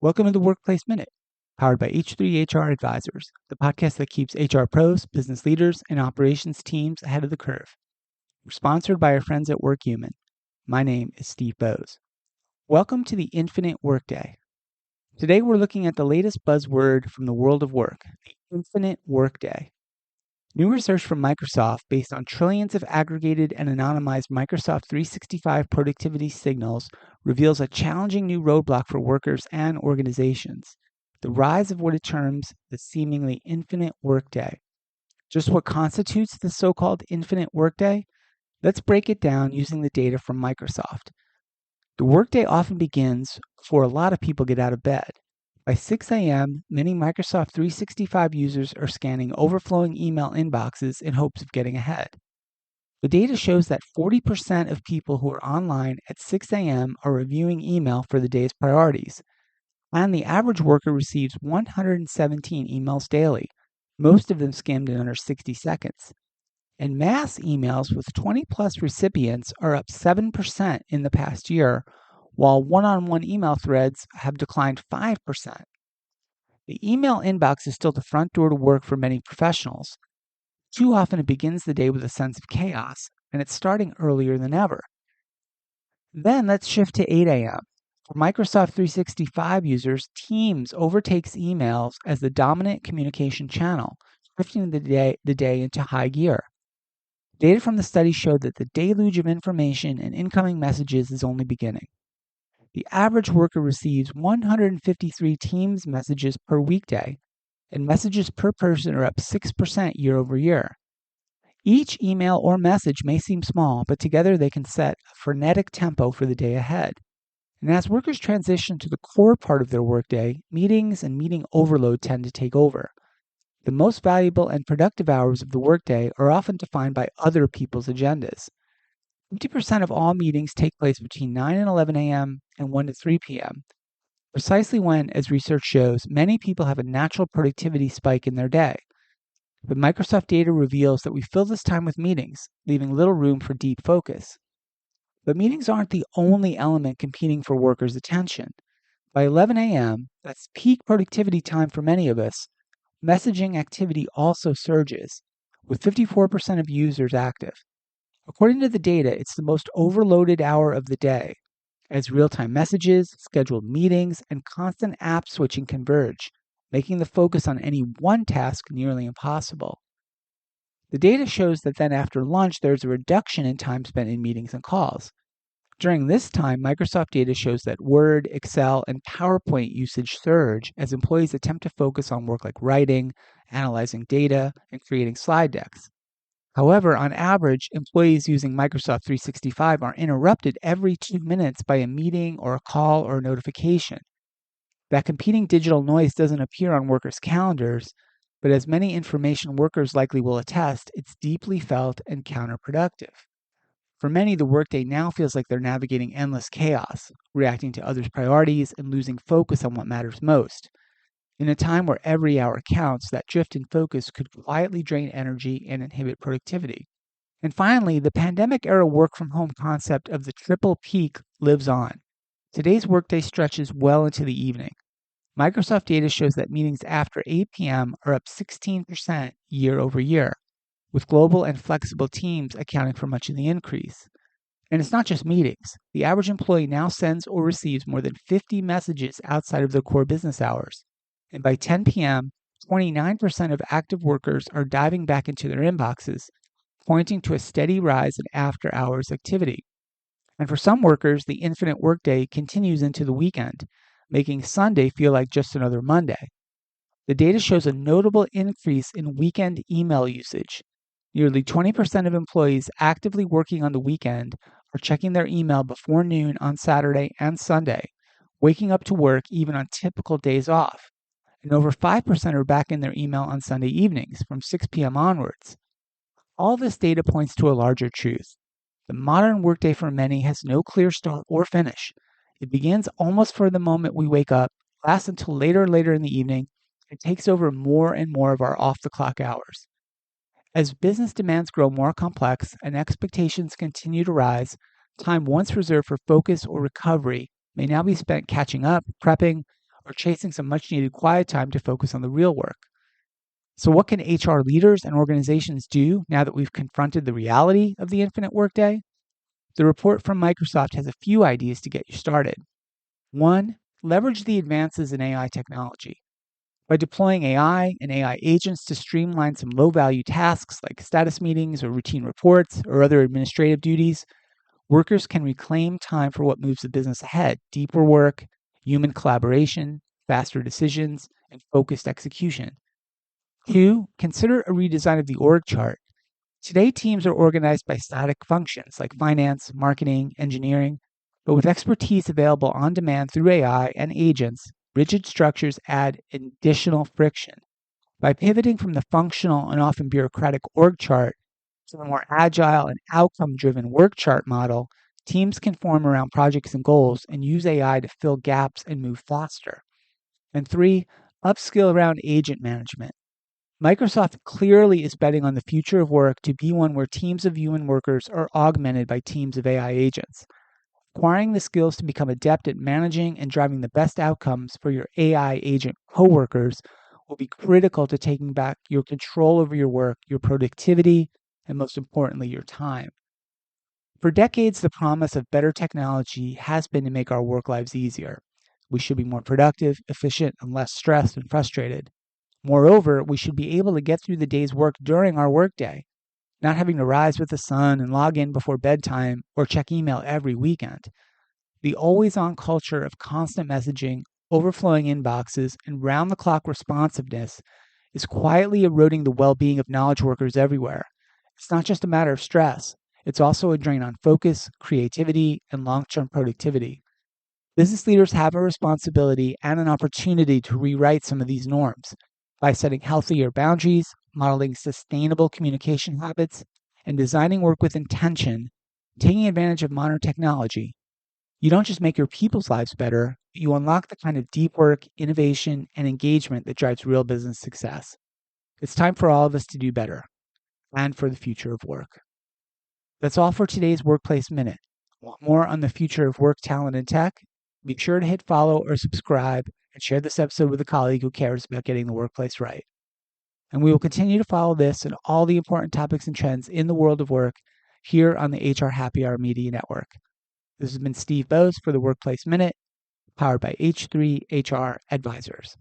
Welcome to the Workplace Minute, powered by H3HR Advisors, the podcast that keeps HR pros, business leaders, and operations teams ahead of the curve. We're sponsored by our friends at WorkHuman. My name is Steve Boese. Welcome to the Infinite Workday. Today we're looking at the latest buzzword from the world of work, the Infinite Workday. New research from Microsoft, based on trillions of aggregated and anonymized Microsoft 365 productivity signals, reveals a challenging new roadblock for workers and organizations: the rise of what it terms the seemingly infinite workday. Just what constitutes the so-called infinite workday? Let's break it down using the data from Microsoft. The workday often begins before a lot of people get out of bed. By 6 a.m., many Microsoft 365 users are scanning overflowing email inboxes in hopes of getting ahead. The data shows that 40% of people who are online at 6 a.m. are reviewing email for the day's priorities, and the average worker receives 117 emails daily, most of them skimmed in under 60 seconds. And mass emails with 20-plus recipients are up 7% in the past year, while one-on-one email threads have declined 5%. The email inbox is still the front door to work for many professionals. Too often it begins the day with a sense of chaos, and it's starting earlier than ever. Then let's shift to 8 a.m. For Microsoft 365 users, Teams overtakes emails as the dominant communication channel, shifting the day into high gear. Data from the study showed that the deluge of information and incoming messages is only beginning. The average worker receives 153 Teams messages per weekday, and messages per person are up 6% year over year. Each email or message may seem small, but together they can set a frenetic tempo for the day ahead. And as workers transition to the core part of their workday, meetings and meeting overload tend to take over. The most valuable and productive hours of the workday are often defined by other people's agendas. 50% of all meetings take place between 9 and 11 a.m. and 1 to 3 p.m., precisely when, as research shows, many people have a natural productivity spike in their day. But Microsoft data reveals that we fill this time with meetings, leaving little room for deep focus. But meetings aren't the only element competing for workers' attention. By 11 a.m., that's peak productivity time for many of us, messaging activity also surges, with 54% of users active. According to the data, it's the most overloaded hour of the day, as real-time messages, scheduled meetings, and constant app switching converge, making the focus on any one task nearly impossible. The data shows that then after lunch, there's a reduction in time spent in meetings and calls. During this time, Microsoft data shows that Word, Excel, and PowerPoint usage surge as employees attempt to focus on work like writing, analyzing data, and creating slide decks. However, on average, employees using Microsoft 365 are interrupted every 2 minutes by a meeting or a call or a notification. That competing digital noise doesn't appear on workers' calendars, but as many information workers likely will attest, it's deeply felt and counterproductive. For many, the workday now feels like they're navigating endless chaos, reacting to others' priorities and losing focus on what matters most. In a time where every hour counts, that drift in focus could quietly drain energy and inhibit productivity. And finally, the pandemic-era work-from-home concept of the triple peak lives on. Today's workday stretches well into the evening. Microsoft data shows that meetings after 8 p.m. are up 16% year over year, with global and flexible teams accounting for much of the increase. And it's not just meetings. The average employee now sends or receives more than 50 messages outside of their core business hours. And by 10 p.m., 29% of active workers are diving back into their inboxes, pointing to a steady rise in after-hours activity. And for some workers, the infinite workday continues into the weekend, making Sunday feel like just another Monday. The data shows a notable increase in weekend email usage. Nearly 20% of employees actively working on the weekend are checking their email before noon on Saturday and Sunday, waking up to work even on typical days off. And over 5% are back in their email on Sunday evenings from 6 p.m. onwards. All this data points to a larger truth. The modern workday for many has no clear start or finish. It begins almost for the moment we wake up, lasts until later in the evening, and takes over more and more of our off-the-clock hours. As business demands grow more complex and expectations continue to rise, time once reserved for focus or recovery may now be spent catching up, prepping, or chasing some much needed quiet time to focus on the real work. So, what can HR leaders and organizations do now that we've confronted the reality of the infinite workday? The report from Microsoft has a few ideas to get you started. 1. Leverage the advances in AI technology. By deploying AI and AI agents to streamline some low value tasks like status meetings or routine reports or other administrative duties, workers can reclaim time for what moves the business ahead: deeper work, human collaboration, faster decisions, and focused execution. 2. Consider a redesign of the org chart. Today, teams are organized by static functions like finance, marketing, engineering, but with expertise available on demand through AI and agents, rigid structures add additional friction. By pivoting from the functional and often bureaucratic org chart to the more agile and outcome-driven work chart model, teams can form around projects and goals and use AI to fill gaps and move faster. And 3, upskill around agent management. Microsoft clearly is betting on the future of work to be one where teams of human workers are augmented by teams of AI agents. Acquiring the skills to become adept at managing and driving the best outcomes for your AI agent coworkers will be critical to taking back your control over your work, your productivity, and most importantly, your time. For decades, the promise of better technology has been to make our work lives easier. We should be more productive, efficient, and less stressed and frustrated. Moreover, we should be able to get through the day's work during our workday, not having to rise with the sun and log in before bedtime or check email every weekend. The always-on culture of constant messaging, overflowing inboxes, and round-the-clock responsiveness is quietly eroding the well-being of knowledge workers everywhere. It's not just a matter of stress. It's also a drain on focus, creativity, and long-term productivity. Business leaders have a responsibility and an opportunity to rewrite some of these norms by setting healthier boundaries, modeling sustainable communication habits, and designing work with intention, taking advantage of modern technology. You don't just make your people's lives better, you unlock the kind of deep work, innovation, and engagement that drives real business success. It's time for all of us to do better and for the future of work. That's all for today's Workplace Minute. Want more on the future of work, talent, and tech? Be sure to hit follow or subscribe and share this episode with a colleague who cares about getting the workplace right. And we will continue to follow this and all the important topics and trends in the world of work here on the HR Happy Hour Media Network. This has been Steve Boese for the Workplace Minute, powered by H3 HR Advisors.